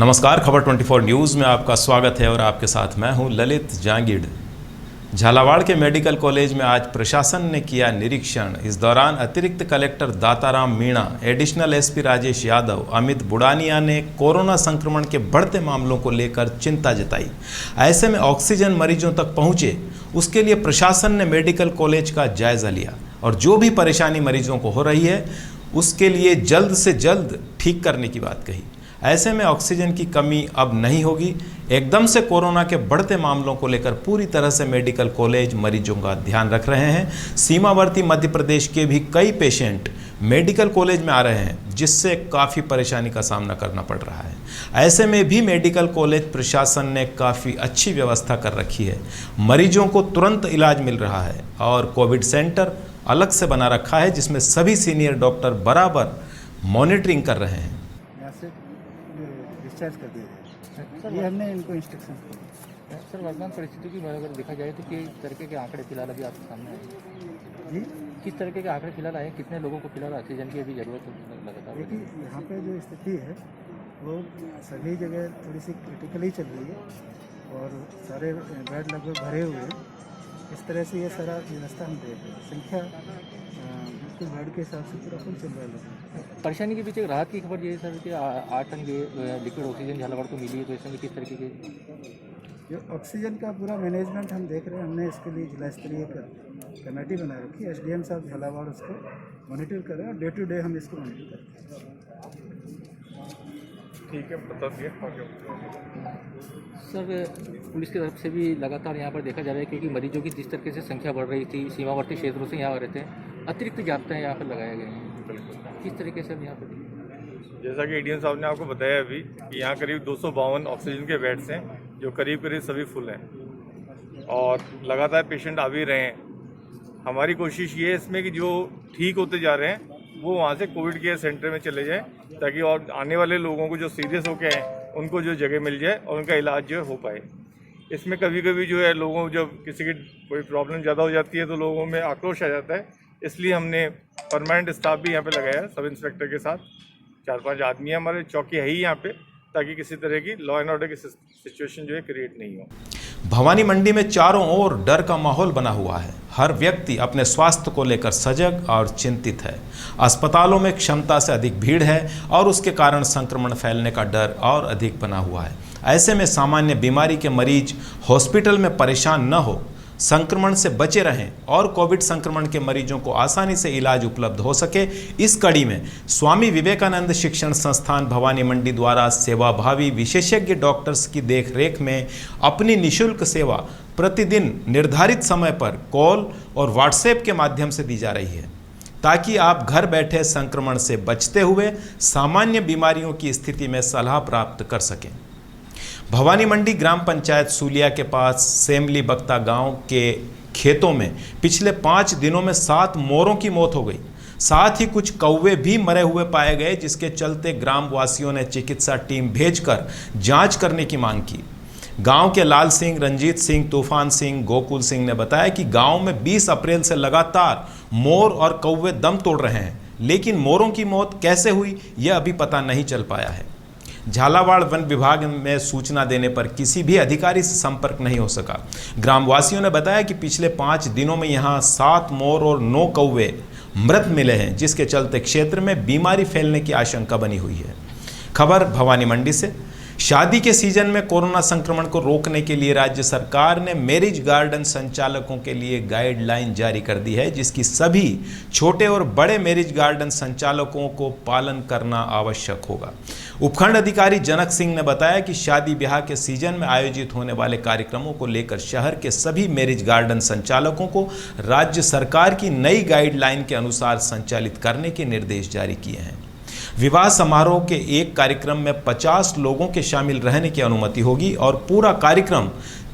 नमस्कार, खबर 24 न्यूज़ में आपका स्वागत है और आपके साथ मैं हूं ललित जांगीड़। झालावाड़ के मेडिकल कॉलेज में आज प्रशासन ने किया निरीक्षण। इस दौरान अतिरिक्त collector Dataram Meena, additional SP Rajesh Yadav, Amit Budania ने कोरोना संक्रमण के बढ़ते मामलों को लेकर चिंता जताई। ऐसे में ऑक्सीजन मरीजों तक पहुंचे, उसके लिए प्रशासन ने मेडिकल कॉलेज का जायजा लिया और जो भी परेशानी मरीजों को हो रही है उसके लिए जल्द से जल्द ठीक करने की बात कही। ऐसे में ऑक्सीजन की कमी अब नहीं होगी। एकदम से कोरोना के बढ़ते मामलों को लेकर पूरी तरह से मेडिकल कॉलेज मरीजों का ध्यान रख रहे हैं। सीमावर्ती मध्य प्रदेश के भी कई पेशेंट मेडिकल कॉलेज में आ रहे हैं, जिससे काफ़ी परेशानी का सामना करना पड़ रहा है। ऐसे में भी मेडिकल कॉलेज प्रशासन ने काफ़ी अच्छी व्यवस्था कर रखी है। मरीजों को तुरंत इलाज मिल रहा है और कोविड सेंटर अलग से बना रखा है, जिसमें सभी सीनियर डॉक्टर बराबर मॉनिटरिंग कर रहे हैं। डिस्चार्ज कर दिया जाए, ये हमने इनको इंस्ट्रक्शन दिए। सर, वर्तमान परिस्थिति की अगर देखा जाए तो किस तरीके के आंकड़े फिलहाल अभी आपके सामने आए जी? किस तरीके के आंकड़े फिलहाल आए, कितने लोगों को फिलहाल ऑक्सीजन की अभी जरूरत लगातार? देखिए, यहाँ पे जो स्थिति है वो सभी जगह थोड़ी सी क्रिटिकली चल रही है और सारे बेड लगभग भरे हुए हैं। इस तरह से ये सारा व्यवस्था हम देख रहे हैं। संख्या बिल्कुल बेड के हिसाब से पूरा फुल चल रहा है। परेशानी के पीछे एक राहत की खबर ये है सर कि 8 टन लिक्विड ऑक्सीजन झालावाड़ को मिली है, तो इसमें किस तरीके के जो ऑक्सीजन का पूरा मैनेजमेंट हम देख रहे हैं। हमने इसके लिए जिला स्तरीय कमेटी बना रखी है। एसडीएम साहब झालावाड़ उसको मॉनिटर कर रहे हैं और डे टू डे हम इसको मॉनिटर करते हैं। ठीक है, बता दिए। सर, पुलिस की तरफ से भी लगातार यहाँ पर देखा जा रहा है क्योंकि मरीजों की जिस तरीके से संख्या बढ़ रही थी, सीमावर्ती क्षेत्रों से यहाँ आ रहे थे, अतिरिक्त जाब्ते यहाँ पर लगाए गए हैं। किस तरीके से यहाँ पर, जैसा कि एडीएम साहब ने आपको बताया अभी कि यहाँ करीब 252 ऑक्सीजन के बेड्स हैं, जो करीब करीब सभी फुल हैं और लगातार पेशेंट आ भी रहे हैं। हमारी कोशिश ये है इसमें कि जो ठीक होते जा रहे हैं वो वहाँ से कोविड केयर सेंटर में चले जाएं, ताकि और आने वाले लोगों को जो सीरियस होके हैं उनको जो जगह मिल जाए और उनका इलाज जो हो पाए। इसमें कभी कभी जो है लोगों जब किसी की कोई प्रॉब्लम ज़्यादा हो जाती है तो लोगों में आक्रोश आ जाता है, इसलिए हमने परमानेंट स्टाफ भी यहाँ पे लगाया है। सब इंस्पेक्टर के साथ 4-5 आदमी हमारे चौकी है ही यहाँ पे, ताकि किसी तरह की लॉ एंड ऑर्डर की सिचुएशन जो है क्रिएट नहीं हो। भवानी मंडी में चारों ओर डर का माहौल बना हुआ है। हर व्यक्ति अपने स्वास्थ्य को लेकर सजग और चिंतित है। अस्पतालों में क्षमता से अधिक भीड़ है और उसके कारण संक्रमण फैलने का डर और अधिक बना हुआ है। ऐसे में सामान्य बीमारी के मरीज हॉस्पिटल में परेशान न हो, संक्रमण से बचे रहें और कोविड संक्रमण के मरीजों को आसानी से इलाज उपलब्ध हो सके, इस कड़ी में स्वामी विवेकानंद शिक्षण संस्थान भवानी मंडी द्वारा सेवाभावी विशेषज्ञ डॉक्टर्स की देखरेख में अपनी निःशुल्क सेवा प्रतिदिन निर्धारित समय पर कॉल और व्हाट्सएप के माध्यम से दी जा रही है, ताकि आप घर बैठे संक्रमण से बचते हुए सामान्य बीमारियों की स्थिति में सलाह प्राप्त कर सकें। भवानी मंडी ग्राम पंचायत सूलिया के पास सेमली बख्ता गांव के खेतों में पिछले 5 दिनों में 7 मोरों की मौत हो गई। साथ ही कुछ कौवे भी मरे हुए पाए गए, जिसके चलते ग्राम वासियों ने चिकित्सा टीम भेजकर जांच करने की मांग की। गांव के लाल सिंह, रंजीत सिंह, तूफान सिंह, गोकुल सिंह ने बताया कि गांव में 20 अप्रैल से लगातार मोर और कौवे दम तोड़ रहे हैं, लेकिन मोरों की मौत कैसे हुई यह अभी पता नहीं चल पाया है। झालावाड़ वन विभाग में सूचना देने पर किसी भी अधिकारी से संपर्क नहीं हो सका। ग्रामवासियों ने बताया कि पिछले 5 दिनों में यहां 7 मोर और 9 कौवे मृत मिले हैं, जिसके चलते क्षेत्र में बीमारी फैलने की आशंका बनी हुई है। खबर भवानी मंडी से। शादी के सीजन में कोरोना संक्रमण को रोकने के लिए राज्य सरकार ने मैरिज गार्डन संचालकों के लिए गाइडलाइन जारी कर दी है, जिसकी सभी छोटे और बड़े मैरिज गार्डन संचालकों को पालन करना आवश्यक होगा। उपखंड अधिकारी जनक सिंह ने बताया कि शादी ब्याह के सीजन में आयोजित होने वाले कार्यक्रमों को लेकर शहर के सभी मैरिज गार्डन संचालकों को राज्य सरकार की नई गाइडलाइन के अनुसार संचालित करने के निर्देश जारी किए हैं। विवाह समारोह के एक कार्यक्रम में 50 लोगों के शामिल रहने की अनुमति होगी और पूरा कार्यक्रम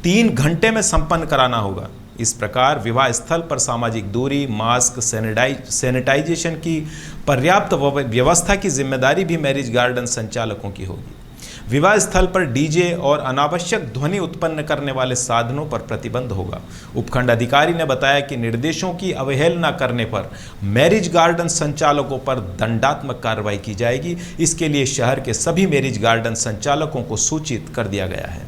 3 घंटे में संपन्न कराना होगा। इस प्रकार विवाह स्थल पर सामाजिक दूरी, मास्क, सैनिटाइजेशन की पर्याप्त व्यवस्था की जिम्मेदारी भी मैरिज गार्डन संचालकों की होगी। विवाह स्थल पर डीजे और अनावश्यक ध्वनि उत्पन्न करने वाले साधनों पर प्रतिबंध होगा। उपखंड अधिकारी ने बताया कि निर्देशों की अवहेलना करने पर मैरिज गार्डन संचालकों पर दंडात्मक कार्रवाई की जाएगी। इसके लिए शहर के सभी मैरिज गार्डन संचालकों को सूचित कर दिया गया है।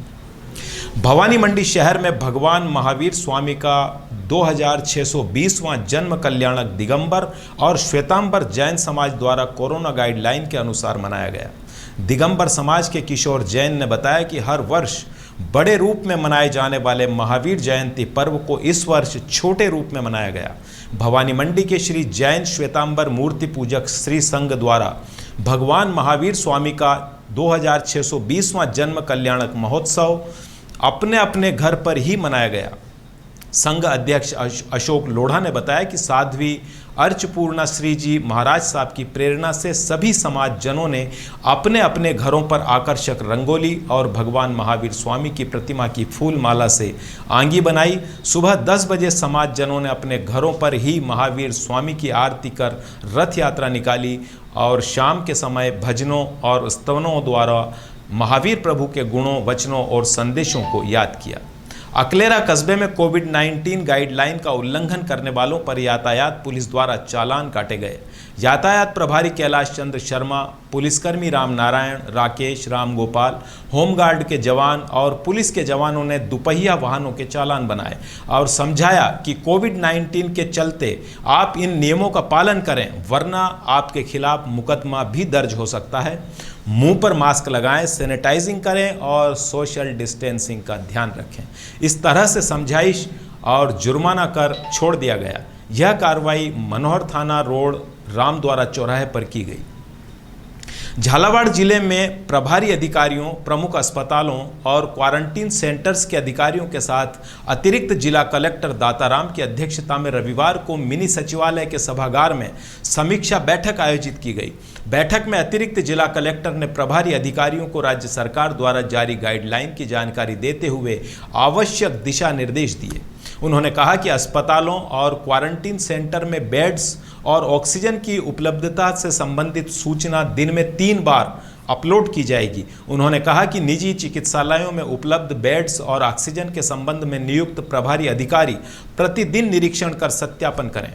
भवानी मंडी शहर में भगवान महावीर स्वामी का 2620वां जन्म कल्याणक दिगंबर और श्वेतांबर जैन समाज द्वारा कोरोना गाइडलाइन के अनुसार मनाया गया। दिगंबर समाज के किशोर जैन ने बताया कि हर वर्ष बड़े रूप में मनाए जाने वाले महावीर जयंती पर्व को इस वर्ष छोटे रूप में मनाया गया। भवानी मंडी के श्री जैन श्वेतांबर मूर्ति पूजक श्री संघ द्वारा भगवान महावीर स्वामी का 2620वां जन्म कल्याणक महोत्सव अपने अपने घर पर ही मनाया गया। संघ अध्यक्ष अशोक लोढ़ा ने बताया कि साध्वी अर्चपूर्णा श्री जी महाराज साहब की प्रेरणा से सभी समाज जनों ने अपने अपने घरों पर आकर्षक रंगोली और भगवान महावीर स्वामी की प्रतिमा की फूल माला से आंगी बनाई। सुबह 10 बजे समाज जनों ने अपने घरों पर ही महावीर स्वामी की आरती कर रथ यात्रा निकाली और शाम के समय भजनों और स्तवनों द्वारा महावीर प्रभु के गुणों, वचनों और संदेशों को याद किया। अकलेरा कस्बे में कोविड-19 गाइडलाइन का उल्लंघन करने वालों पर यातायात पुलिस द्वारा चालान काटे गए। यातायात प्रभारी कैलाश चंद्र शर्मा, पुलिसकर्मी राम नारायण, राकेश, राम गोपाल, होमगार्ड के जवान और पुलिस के जवानों ने दुपहिया वाहनों के चालान बनाए और समझाया कि कोविड-19 के चलते आप इन नियमों का पालन करें, वरना आपके खिलाफ मुकदमा भी दर्ज हो सकता है। मुंह पर मास्क लगाएं, सैनिटाइजिंग करें और सोशल डिस्टेंसिंग का ध्यान रखें। इस तरह से समझाइश और जुर्माना कर छोड़ दिया गया। यह कार्रवाई मनोहर थाना रोड रामद्वारा चौराहे पर की गई। झालावाड़ जिले में प्रभारी अधिकारियों, प्रमुख अस्पतालों और क्वारंटीन सेंटर्स के अधिकारियों के साथ अतिरिक्त जिला कलेक्टर दाताराम की अध्यक्षता में रविवार को मिनी सचिवालय के सभागार में समीक्षा बैठक आयोजित की गई। बैठक में अतिरिक्त जिला कलेक्टर ने प्रभारी अधिकारियों को राज्य सरकार द्वारा जारी गाइडलाइन की जानकारी देते हुए आवश्यक दिशा निर्देश दिए। उन्होंने कहा कि अस्पतालों और क्वारंटीन सेंटर में बेड्स और ऑक्सीजन की उपलब्धता से संबंधित सूचना दिन में 3 बार अपलोड की जाएगी। उन्होंने कहा कि निजी चिकित्सालयों में उपलब्ध बेड्स और ऑक्सीजन के संबंध में नियुक्त प्रभारी अधिकारी प्रतिदिन निरीक्षण कर सत्यापन करें।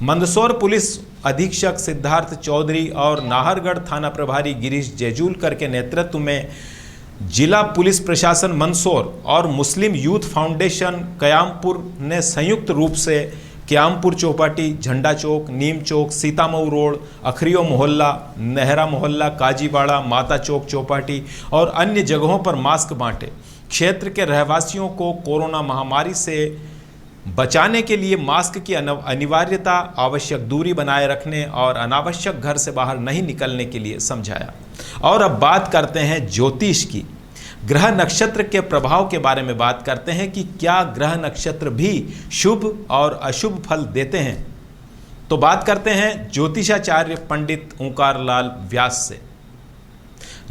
मंदसौर पुलिस अधीक्षक सिद्धार्थ चौधरी और नाहरगढ़ थाना प्रभारी गिरीश जेजूलकर के नेतृत्व में जिला पुलिस प्रशासन मंदसौर और मुस्लिम यूथ फाउंडेशन कयामपुर ने संयुक्त रूप से क्यामपुर चौपाटी, झंडा चौक, नीम चौक, सीतामऊ रोड, अखरियो मोहल्ला, नेहरा मोहल्ला, काजीवाड़ा, माता चौक चौपाटी और अन्य जगहों पर मास्क बांटे। क्षेत्र के रहवासियों को कोरोना महामारी से बचाने के लिए मास्क की अनिवार्यता, आवश्यक दूरी बनाए रखने और अनावश्यक घर से बाहर नहीं निकलने के लिए समझाया। और अब बात करते हैं ज्योतिष की। ग्रह नक्षत्र के प्रभाव के बारे में बात करते हैं कि क्या ग्रह नक्षत्र भी शुभ और अशुभ फल देते हैं। तो बात करते हैं ज्योतिषाचार्य पंडित ओंकार लाल व्यास से।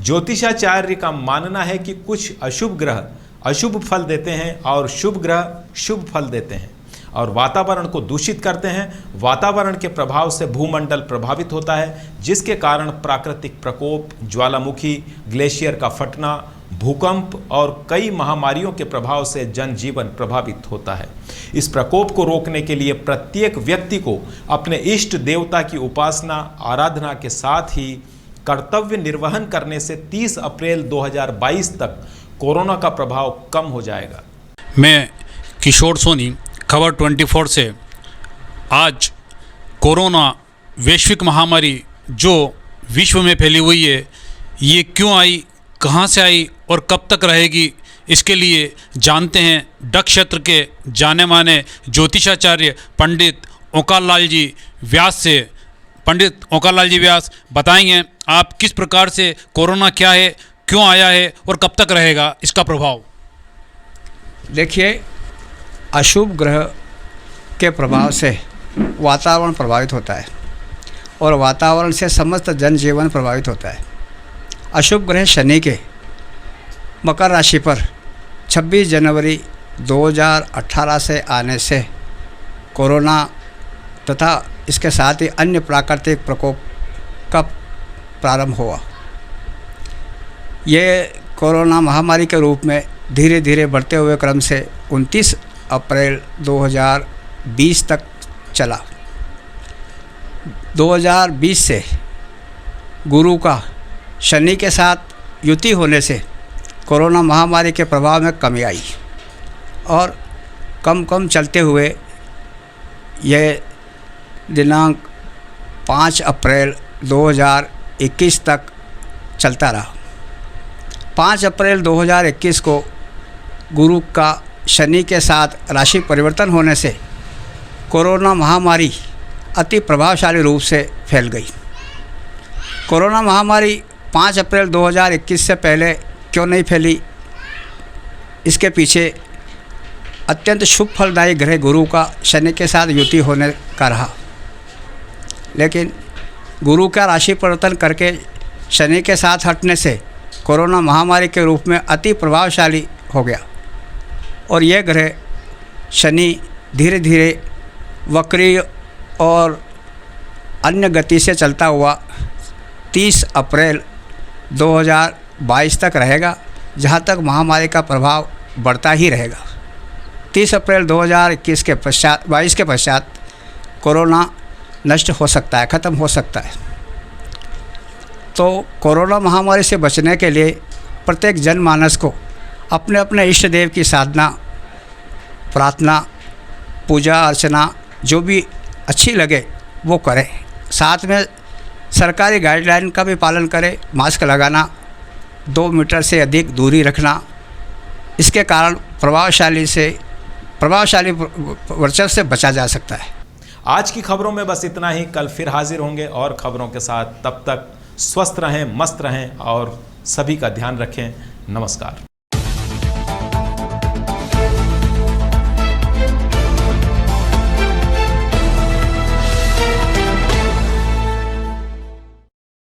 ज्योतिषाचार्य का मानना है कि कुछ अशुभ ग्रह अशुभ फल देते हैं और शुभ ग्रह शुभ फल देते हैं और वातावरण को दूषित करते हैं। वातावरण के प्रभाव से भूमंडल प्रभावित होता है, जिसके कारण प्राकृतिक प्रकोप, ज्वालामुखी, ग्लेशियर का फटना, भूकंप और कई महामारियों के प्रभाव से जनजीवन प्रभावित होता है। इस प्रकोप को रोकने के लिए प्रत्येक व्यक्ति को अपने इष्ट देवता की उपासना, आराधना के साथ ही कर्तव्य निर्वहन करने से 30 अप्रैल 2022 तक कोरोना का प्रभाव कम हो जाएगा। मैं किशोर सोनी, खबर 24 से। आज कोरोना वैश्विक महामारी जो विश्व में फैली हुई है, ये क्यों आई, कहाँ से आई और कब तक रहेगी, इसके लिए जानते हैं डक क्षेत्र के जाने माने ज्योतिषाचार्य पंडित ओंकार लाल जी व्यास से। पंडित ओंकार लाल जी व्यास बताएंगे आप किस प्रकार से कोरोना क्या है, क्यों आया है और कब तक रहेगा, इसका प्रभाव। देखिए, अशुभ ग्रह के प्रभाव से वातावरण प्रभावित होता है और वातावरण से समस्त जनजीवन प्रभावित होता है। अशुभ ग्रह शनि के मकर राशि पर 26 जनवरी 2018 से आने से कोरोना तथा इसके साथ ही अन्य प्राकृतिक प्रकोप का प्रारंभ हुआ। ये कोरोना महामारी के रूप में धीरे धीरे बढ़ते हुए क्रम से 29 अप्रैल 2020 तक चला। 2020 से गुरु का शनि के साथ युति होने से कोरोना महामारी के प्रभाव में कमी आई और कम चलते हुए यह दिनांक 5 अप्रैल 2021 तक चलता रहा। 5 अप्रैल 2021 को गुरु का शनि के साथ राशि परिवर्तन होने से कोरोना महामारी अति प्रभावशाली रूप से फैल गई। कोरोना महामारी 5 अप्रैल 2021 से पहले क्यों नहीं फैली, इसके पीछे अत्यंत शुभ फलदायी ग्रह गुरु का शनि के साथ युति होने का रहा। लेकिन गुरु का राशि परिवर्तन करके शनि के साथ हटने से कोरोना महामारी के रूप में अति प्रभावशाली हो गया और यह ग्रह शनि धीरे धीरे वक्री और अन्य गति से चलता हुआ 30 अप्रैल 2022 तक रहेगा, जहाँ तक महामारी का प्रभाव बढ़ता ही रहेगा। 30 अप्रैल 2021 के पश्चात 22 के पश्चात कोरोना नष्ट हो सकता है, ख़त्म हो सकता है। तो कोरोना महामारी से बचने के लिए प्रत्येक जनमानस को अपने अपने इष्ट देव की साधना, प्रार्थना, पूजा अर्चना जो भी अच्छी लगे वो करें। साथ में सरकारी गाइडलाइन का भी पालन करें। मास्क लगाना, 2 मीटर से अधिक दूरी रखना, इसके कारण प्रभावशाली वर्चस्व से बचा जा सकता है। आज की खबरों में बस इतना ही। कल फिर हाजिर होंगे और खबरों के साथ। तब तक स्वस्थ रहें, मस्त रहें और सभी का ध्यान रखें। नमस्कार।